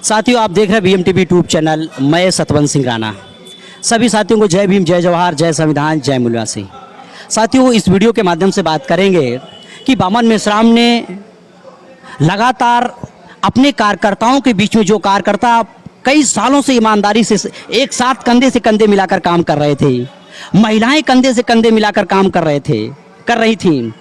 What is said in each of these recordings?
साथियों, आप देख रहे हैं बीएमटीवी यूट्यूब चैनल। मैं सतवंत सिंह राणा। सभी साथियों को जय भीम, जय जवाहर, जय संविधान, जय मूल्यवासी। साथियों, इस वीडियो के माध्यम से बात करेंगे कि बामन मेश्राम ने लगातार अपने कार्यकर्ताओं के बीच में, जो कार्यकर्ता कई सालों से ईमानदारी से एक साथ कंधे से कंधे मिलाकर काम कर रहे थे, महिलाएं कंधे से कंधे मिलाकर काम कर रही थीं।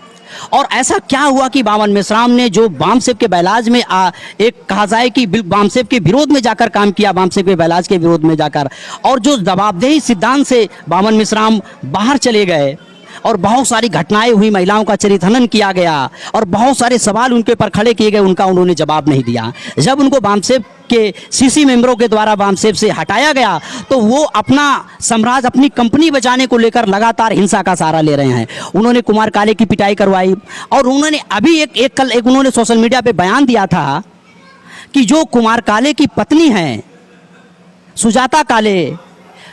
और ऐसा क्या हुआ कि बामन मेश्राम ने जो बामसेब के बैलाज में एक कहा जाए कि बामसेब के विरोध में जाकर काम किया, बामसेब के बैलाज के विरोध में जाकर, और जो जवाबदेही सिद्धांत से बामन मेश्राम बाहर चले गए और बहुत सारी घटनाएं हुई, महिलाओं का चरित्रहनन किया गया और बहुत सारे सवाल उनके ऊपर खड़े किए गए, उनका उन्होंने जवाब नहीं दिया। जब उनको बामसेब के सीसी मेंबरों के द्वारा बामसेब से हटाया गया तो वो अपना साम्राज्य, अपनी कंपनी बचाने को लेकर लगातार हिंसा का सहारा ले रहे हैं। उन्होंने कुमार काले की पिटाई करवाई और उन्होंने अभी कल उन्होंने सोशल मीडिया पे बयान दिया था कि जो कुमार काले की पत्नी हैं सुजाता काले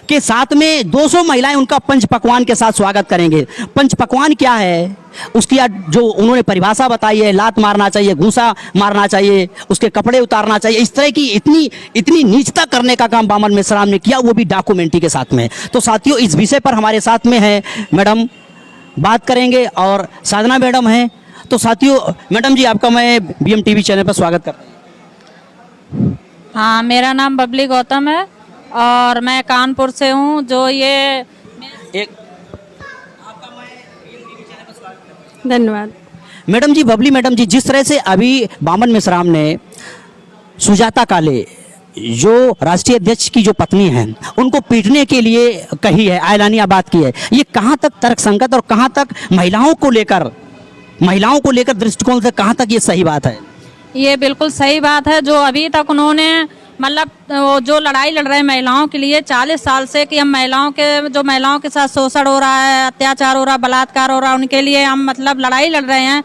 के साथ में 200 महिलाएं उनका पंच पकवान के साथ स्वागत करेंगे। पंच पकवान क्या है, उसकी जो उन्होंने परिभाषा बताई है, लात मारना चाहिए, घूंसा मारना चाहिए, उसके कपड़े उतारना चाहिए, इस तरह की इतनी नीचता करने का काम बामन मेश्राम ने किया, वो भी डॉक्यूमेंट्री के साथ में। तो साथियों, इस विषय पर हमारे साथ में है मैडम, बात करेंगे, और साधना मैडम हैं। तो साथियों, मैडम जी, आपका मैं बीएमटीवी चैनल पर स्वागत करता हूँ। हाँ, मेरा नाम बबली गौतम है और मैं कानपुर से हूँ। जो ये धन्यवाद मैडम जी। बबली मैडम जी, जिस तरह से अभी बामन मेश्राम ने सुजाता काले, जो राष्ट्रीय अध्यक्ष की जो पत्नी हैं, उनको पीटने के लिए कही है, ऐलानिया बात की है, ये कहाँ तक तर्कसंगत और कहाँ तक महिलाओं को लेकर दृष्टिकोण से कहाँ तक ये सही बात है? ये बिल्कुल सही बात है। जो अभी तक उन्होंने मतलब जो लड़ाई लड़ रहे हैं महिलाओं के लिए 40 साल से, कि हम महिलाओं के साथ शोषण हो रहा है, अत्याचार हो रहा है, बलात्कार हो रहा है, उनके लिए हम मतलब लड़ाई लड़ रहे हैं।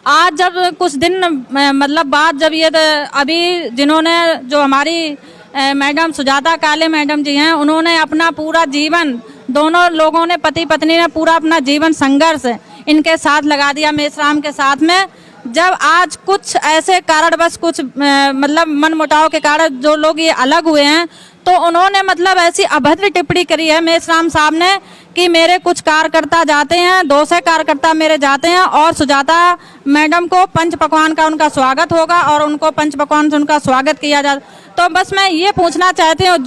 आज जब कुछ दिन मतलब बाद जब ये अभी जिन्होंने जो हमारी मैडम सुजाता काले मैडम जी हैं, उन्होंने अपना पूरा जीवन, दोनों लोगों ने, पति पत्नी ने पूरा अपना जीवन संघर्ष इनके साथ लगा दिया, मेश्राम के साथ में। जब आज कुछ ऐसे कारणवश, कुछ मतलब मनमुटाव के कारण जो लोग ये अलग हुए हैं, तो उन्होंने मतलब ऐसी अभद्र टिप्पणी करी है मेश्राम साहब ने कि मेरे कुछ कार्यकर्ता जाते हैं, 200 कार्यकर्ता मेरे जाते हैं और सुजाता मैडम को पंच पकवान का उनका स्वागत होगा और उनको पंच पकवान से उनका स्वागत किया जाता। तो बस मैं ये पूछना चाहती हूँ,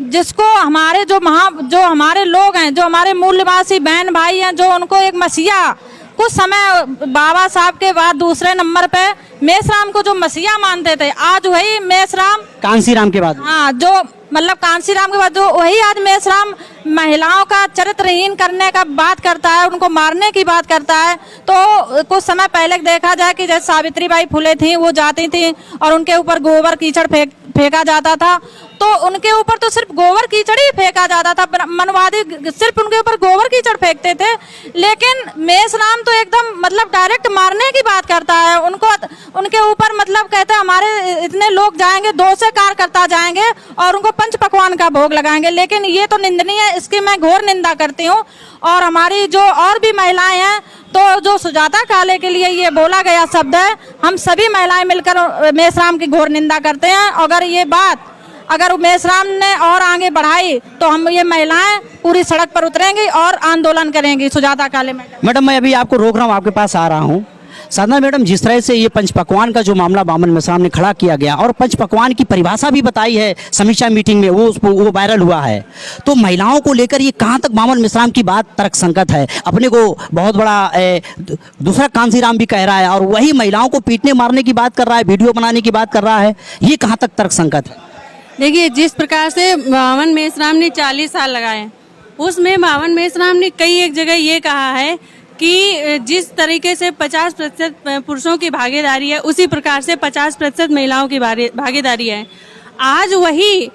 जिसको हमारे जो हमारे लोग हैं, जो हमारे मूल्यवासी बहन भाई हैं, जो उनको एक मसीहा, कुछ समय बाबा साहब के बाद दूसरे नंबर पे मेश्राम को जो मसीहा मानते थे, आज वही मेश्राम कांसीराम के बाद, हाँ, जो मतलब कांसीराम के बाद जो वही आज मेश्राम महिलाओं का चरित्रहीन करने का बात करता है, उनको मारने की बात करता है। तो कुछ समय पहले देखा जाए कि जैसे सावित्रीबाई फुले थी, वो जाती थी और उनके ऊपर गोबर कीचड़ फेंका जाता था, तो उनके ऊपर तो सिर्फ गोबर कीचड़ ही फेंका जाता था, मनवादी सिर्फ उनके ऊपर गोबर कीचड़ फेंकते थे। लेकिन मेश्राम तो एकदम मतलब डायरेक्ट मारने की बात करता है, उनके ऊपर मतलब कहते हैं हमारे इतने लोग जाएंगे, 200 कार्यकर्ता जाएंगे और उनको पंच पकवान का भोग लगाएंगे। लेकिन ये तो निंदनीय है, इसकी मैं घोर निंदा करती हूँ। और हमारी जो और भी महिलाएं हैं, तो जो सुजाता काले के लिए ये बोला गया शब्द है, हम सभी महिलाएं मिलकर मेश्राम की घोर निंदा करते हैं। अगर मेश्राम ने और आगे बढ़ाई तो हम ये महिलाएं पूरी सड़क पर उतरेंगी और आंदोलन करेंगी सुजाता काले मैडम। मैं अभी आपको रोक रहा हूँ, आपके पास आ रहा हूँ। साधना मैडम, जिस तरह से ये पंच पकवान का जो मामला बामन मेश्राम ने खड़ा किया गया और पंच पकवान की परिभाषा भी बताई है समीक्षा मीटिंग में, वो वायरल हुआ है, तो महिलाओं को लेकर ये कहाँ तक बामन मेश्राम की बात तर्कसंगत है? अपने को बहुत बड़ा दूसरा कांसीराम भी कह रहा है और वही महिलाओं को पीटने मारने की बात कर रहा है, वीडियो बनाने की बात कर रहा है, ये कहाँ तक तर्कसंगत है? देखिए, जिस प्रकार से बामन मेश्राम ने 40 साल लगाए, उसमें बामन मेश्राम ने कई एक जगह ये कहा है कि जिस तरीके से 50% पुरुषों की भागीदारी है, उसी प्रकार से 50% महिलाओं की भागीदारी है। आज वही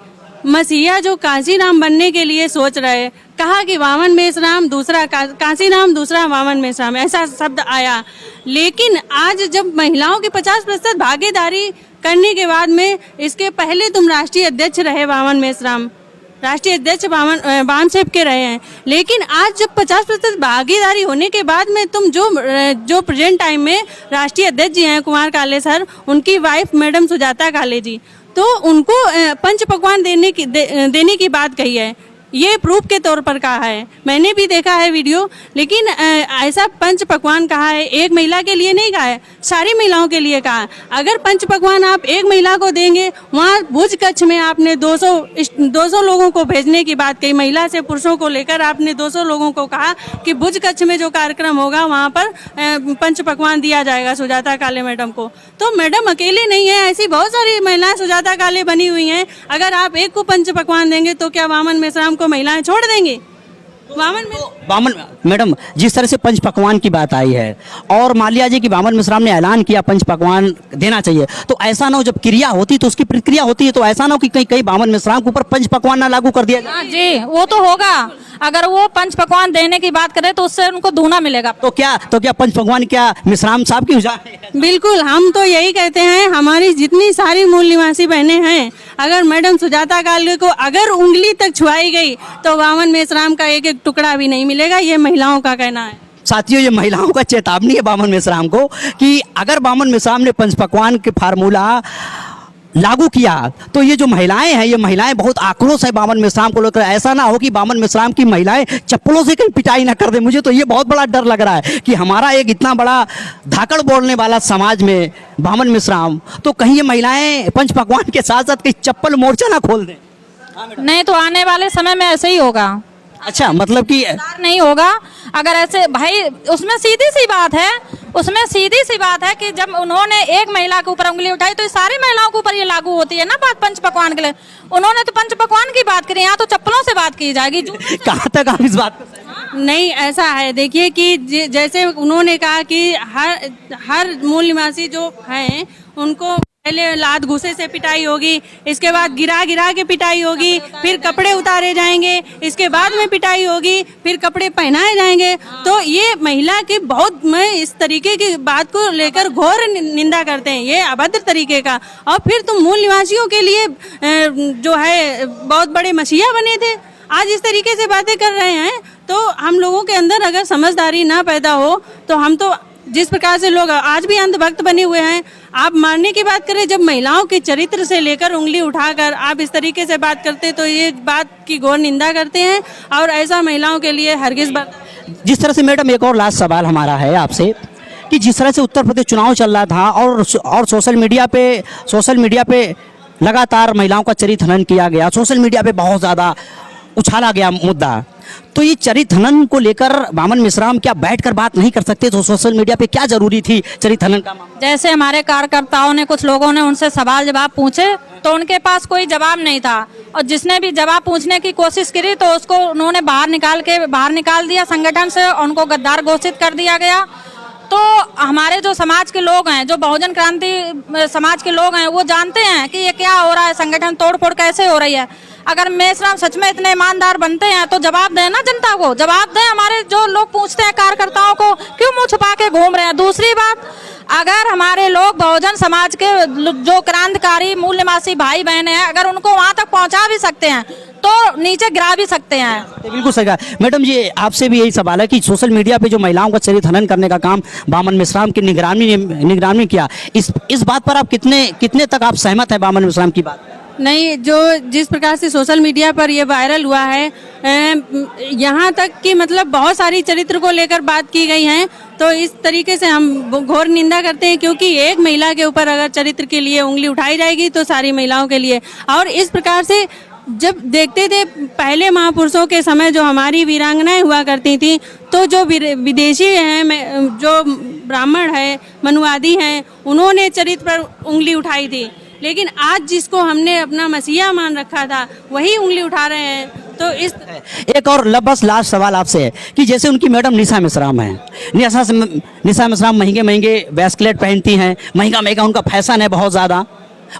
मसीहा जो कांसीराम बनने के लिए सोच रहे, कहा कि बामन मेश्राम दूसरा कांसीराम, दूसरा बामन मेश्राम, ऐसा शब्द आया। लेकिन आज जब महिलाओं की 50% भागीदारी करने के बाद में, इसके पहले तुम राष्ट्रीय अध्यक्ष रहे बामन मेश्राम, राष्ट्रीय अध्यक्ष बामन साहब के रहे हैं। लेकिन आज जब 50% भागीदारी होने के बाद में तुम जो प्रेजेंट टाइम में राष्ट्रीय अध्यक्ष जी हैं कुमार काले सर, उनकी वाइफ मैडम सुजाता काले जी, तो उनको पंच पकवान देने की बात कही है, ये प्रूफ के तौर पर कहा है। मैंने भी देखा है वीडियो, लेकिन ऐसा पंच पकवान कहा है, एक महिला के लिए नहीं कहा है, सारी महिलाओं के लिए कहा है। अगर पंच पकवान आप एक महिला को देंगे, वहाँ भुज कच्छ में आपने 200 लोगों को भेजने की बात कही, महिला से पुरुषों को लेकर आपने 200 लोगों को कहा कि भुज कच्छ में जो कार्यक्रम होगा वहाँ पर पंच पकवान दिया जाएगा सुजाता काले मैडम को। तो मैडम अकेले नहीं है, ऐसी बहुत सारी महिलाएं सुजाता काले बनी हुई हैं। अगर आप एक को पंच पकवान देंगे तो क्या वामन मेश्राम को महिलाएं छोड़ देंगे? बामन मैडम, जिस तरह से पंच पकवान की बात आई है और मान लिया जाए कि बामन मेश्राम ने ऐलान किया पंच पकवान देना चाहिए, तो ऐसा ना हो जब क्रिया होती तो उसकी प्रतिक्रिया होती है, तो ऐसा ना हो कि कहीं बामन मेश्राम के ऊपर पंच पकवान ना लागू कर दिया जाए। हाँ जी, वो तो होगा। अगर वो पंच पकवान देने की बात करें तो उससे उनको दूना मिलेगा। तो क्या पंच पकवान क्या मेश्राम साहब की हो जाए? बिल्कुल, हम तो यही कहते हैं, हमारी जितनी सारी मूल निवासी बहनें हैं, अगर मैडम सुजाता काले को अगर उंगली तक छुआई गई तो वामन मेश्राम का एक एक टुकड़ा भी नहीं मिलेगा, ये महिलाओं का कहना है। साथियों, ये महिलाओं का चेतावनी है बामन मेश्राम को कि अगर बामन मेश्राम ने पंच पकवान के फार्मूला लागू किया तो ये जो महिलाएं हैं, ये महिलाएं बहुत आक्रोश है बामन मेश्राम को लेकर। ऐसा ना हो कि बामन मेश्राम की महिलाएं चप्पलों से कहीं पिटाई ना कर दे। मुझे तो ये बहुत बड़ा डर लग रहा है कि हमारा एक इतना बड़ा धाकड़ बोलने वाला समाज में बामन मेश्राम, तो कहीं ये महिलाएं पंच पकवान के साथ साथ कहीं चप्पल मोर्चा ना खोल दें। नहीं तो आने वाले समय में ऐसे ही होगा। अच्छा, मतलब कि नहीं होगा अगर ऐसे। भाई उसमें सीधी सी बात है कि जब उन्होंने एक महिला के ऊपर उंगली उठाई तो सारी महिलाओं के ऊपर ये लागू होती है ना बात पंच पकवान के लिए। उन्होंने तो पंच पकवान की बात करी, यहाँ तो चप्पलों से बात की जाएगी। कहाँ तक आप इस बात को? नहीं, ऐसा है, देखिए कि जैसे उन्होंने कहा कि हर मूल निवासी जो हैं उनको पहले लात घूसे से पिटाई होगी, इसके बाद गिरा के पिटाई होगी, फिर कपड़े उतारे जाएंगे, इसके बाद में पिटाई होगी, फिर कपड़े पहनाए जाएंगे। तो ये महिला की बहुत, मैं इस तरीके की बात को लेकर घोर निंदा करते हैं, ये अभद्र तरीके का। और फिर तुम मूल निवासियों के लिए जो है बहुत बड़े मसीहा बने थे, आज इस तरीके से बातें कर रहे हैं। तो हम लोगों के अंदर अगर समझदारी ना पैदा हो तो हम तो जिस प्रकार से लोग आज भी अंधभक्त बने हुए हैं, आप मारने की बात करें, जब महिलाओं के चरित्र से लेकर उंगली उठाकर आप इस तरीके से बात करते तो ये बात की घोर निंदा करते हैं और ऐसा महिलाओं के लिए हरगिज बात। जिस तरह से मैडम, एक और लास्ट सवाल हमारा है आपसे कि जिस तरह से उत्तर प्रदेश चुनाव चल रहा था और सोशल मीडिया पे लगातार महिलाओं का चरित्र हनन किया गया, सोशल मीडिया पे बहुत ज़्यादा उछाला गया मुद्दा, तो ये चरित्र हनन को लेकर बामन मेश्राम क्या बैठकर बात नहीं कर सकते? तो सोशल मीडिया पे क्या जरूरी थी चरित्र हनन का मामला? जैसे हमारे कार्यकर्ताओं ने, कुछ लोगों ने उनसे सवाल जवाब पूछे तो उनके पास कोई जवाब नहीं था, और जिसने भी जवाब पूछने की कोशिश करी तो उसको उन्होंने बाहर निकाल दिया संगठन से, उनको गद्दार घोषित कर दिया गया। तो हमारे जो समाज के लोग हैं, जो बहुजन क्रांति समाज के लोग हैं, वो जानते हैं कि ये क्या हो रहा है, संगठन तोड़फोड़ कैसे हो रही है। अगर मेश्राम सच में इतने ईमानदार बनते हैं तो जवाब दें ना, जनता को जवाब दें। हमारे जो लोग पूछते हैं कार्यकर्ताओं को क्यों मुंह छुपा के घूम रहे हैं। दूसरी बात, अगर हमारे लोग बहुजन समाज के जो क्रांतिकारी मूल निवासी भाई बहन हैं, अगर उनको वहां तक पहुंचा भी सकते हैं तो नीचे गिरा भी सकते हैं। बिल्कुल सही कहा मैडम जी। आपसे भी यही सवाल है कि सोशल मीडिया पे जो महिलाओं का चरित्र हनन करने का काम बामन मेश्राम की निगरानी किया, इस बात पर आप कितने तक आप सहमत हैं बामन मेश्राम की बात? नहीं, जो जिस प्रकार से सोशल मीडिया पर ये वायरल हुआ है, यहाँ तक कि मतलब बहुत सारी चरित्र को लेकर बात की गई है, तो इस तरीके से हम घोर निंदा करते हैं, क्योंकि एक महिला के ऊपर अगर चरित्र के लिए उंगली उठाई जाएगी तो सारी महिलाओं के लिए। और इस प्रकार से जब देखते थे पहले महापुरुषों के समय, जो हमारी वीरांगनाएं हुआ करती थी, तो जो विदेशी हैं, जो ब्राह्मण है, मनुवादी हैं, उन्होंने चरित्र पर उंगली उठाई थी। लेकिन आज जिसको हमने अपना मसीहा मान रखा था वही उंगली उठा रहे हैं। तो इस एक और बस लास्ट सवाल आपसे है कि जैसे उनकी मैडम निशा मेश्राम है, निशा मेश्राम महंगे वेस्टलेट पहनती हैं, महंगा उनका फैशन है बहुत ज़्यादा,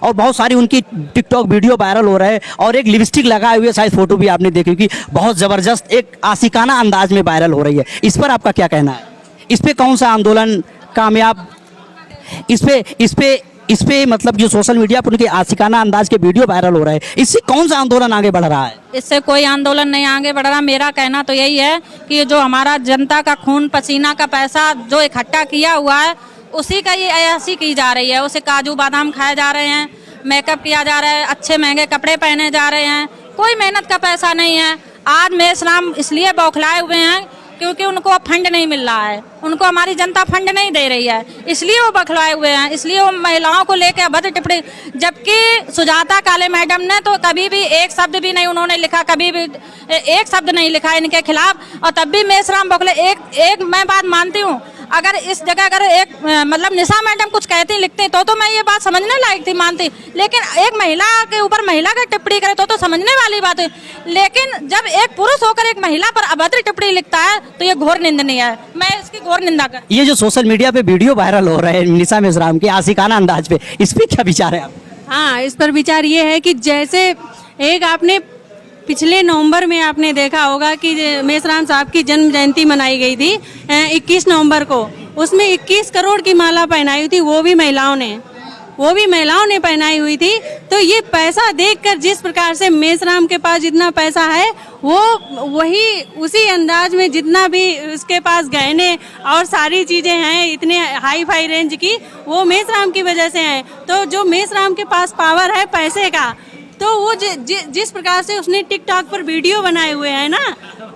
और बहुत सारी उनकी टिकटॉक वीडियो वायरल हो रहा है, और एक लिपस्टिक लगाए हुए शायद फोटो भी आपने देखी कि बहुत ज़बरदस्त एक आशिकाना अंदाज में वायरल हो रही है। इस पर आपका क्या कहना है? इस पे कौन सा आंदोलन कामयाब, इस पे इस पे मतलब जो सोशल मीडिया पर उनके आशिकाना अंदाज के वीडियो वायरल हो रहे हैं, इससे कौन सा आंदोलन आगे बढ़ रहा है? इससे कोई आंदोलन नहीं आगे बढ़ रहा। मेरा कहना तो यही है कि जो हमारा जनता का खून पसीना का पैसा जो इकट्ठा किया हुआ है, उसी का ये अयाशी की जा रही है। उसे काजू बादाम खाए जा रहे हैं, मेकअप किया जा रहा है, अच्छे महंगे कपड़े पहने जा रहे हैं, कोई मेहनत का पैसा नहीं है। आज मेसराम इसलिए बौखलाए हुए हैं क्योंकि उनको अब फंड नहीं मिल रहा है, उनको हमारी जनता फंड नहीं दे रही है, इसलिए वो बौखलाए हुए हैं, इसलिए वो महिलाओं को लेकर अभद्र टिप्पणी। जबकि सुजाता काले मैडम ने तो कभी भी एक शब्द भी नहीं उन्होंने लिखा, कभी भी एक शब्द नहीं लिखा इनके खिलाफ, और तब भी मेसराम बौखले। एक मैं बात मानती हूँ, अगर इस जगह अगर एक मतलब निशा मैडम कुछ कहती लिखती तो मैं ये बात समझने लायक थी, मानती, लेकिन एक महिला के ऊपर महिला का टिप्पणी करे तो समझने वाली बात है। लेकिन जब एक पुरुष होकर एक महिला पर अभद्र टिप्पणी लिखता है तो ये घोर निंदनीय है, मैं इसकी घोर निंदा कर। ये जो सोशल मीडिया पे वीडियो वायरल हो रहे हैं निशा मेसराम के आशिकाना अंदाज पे, इस पे क्या विचार है आप? हाँ, इस पर विचार ये है कि जैसे एक आपने पिछले नवंबर में आपने देखा होगा कि मेसराम साहब की जन्म जयंती मनाई गई थी 21 नवंबर को, उसमें 21 करोड़ की माला पहनाई हुई थी, वो भी महिलाओं ने पहनाई हुई थी। तो ये पैसा देखकर जिस प्रकार से मेसराम के पास जितना पैसा है, वो वही उसी अंदाज में जितना भी उसके पास गहने और सारी चीजें हैं इतने हाई फाई रेंज की, वो मेसराम की वजह से हैं। तो जो मेसराम के पास पावर है पैसे का, तो वो जिस प्रकार से उसने टिकटॉक पर वीडियो बनाए हुए हैं ना,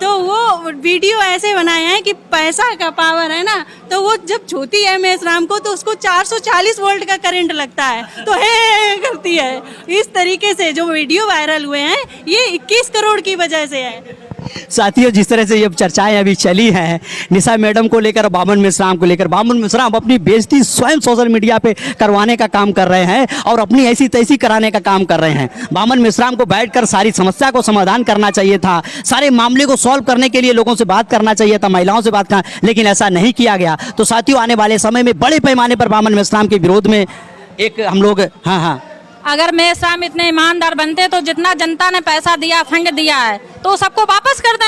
तो वो वीडियो ऐसे बनाए हैं कि पैसा का पावर है ना, तो वो जब छूती है मेसराम को तो उसको 440 वोल्ट का करंट लगता है, तो हे करती है। इस तरीके से जो वीडियो वायरल हुए हैं ये 21 करोड़ की वजह से है। साथियों, जिस तरह से ये चर्चाएं अभी चली हैं निशा मैडम को लेकर, बामन मेसराम को लेकर, बामन मेसराम अपनी बेइज्जती स्वयं सोशल मीडिया पे करवाने का काम कर रहे हैं और अपनी ऐसी तैसी कराने का काम कर रहे हैं। बामन मेसराम को बैठकर सारी समस्या को समाधान करना चाहिए था, सारे मामले को सॉल्व करने के लिए लोगों से बात करना चाहिए था, महिलाओं से बात करना, लेकिन ऐसा नहीं किया गया। तो साथियों, आने वाले समय में बड़े पैमाने पर बामन मेसराम के विरोध में एक हम लोग अगर मेसराम इतने ईमानदार बनते तो जितना जनता ने पैसा दिया, फंड दिया है, तो सबको वापस कर दें।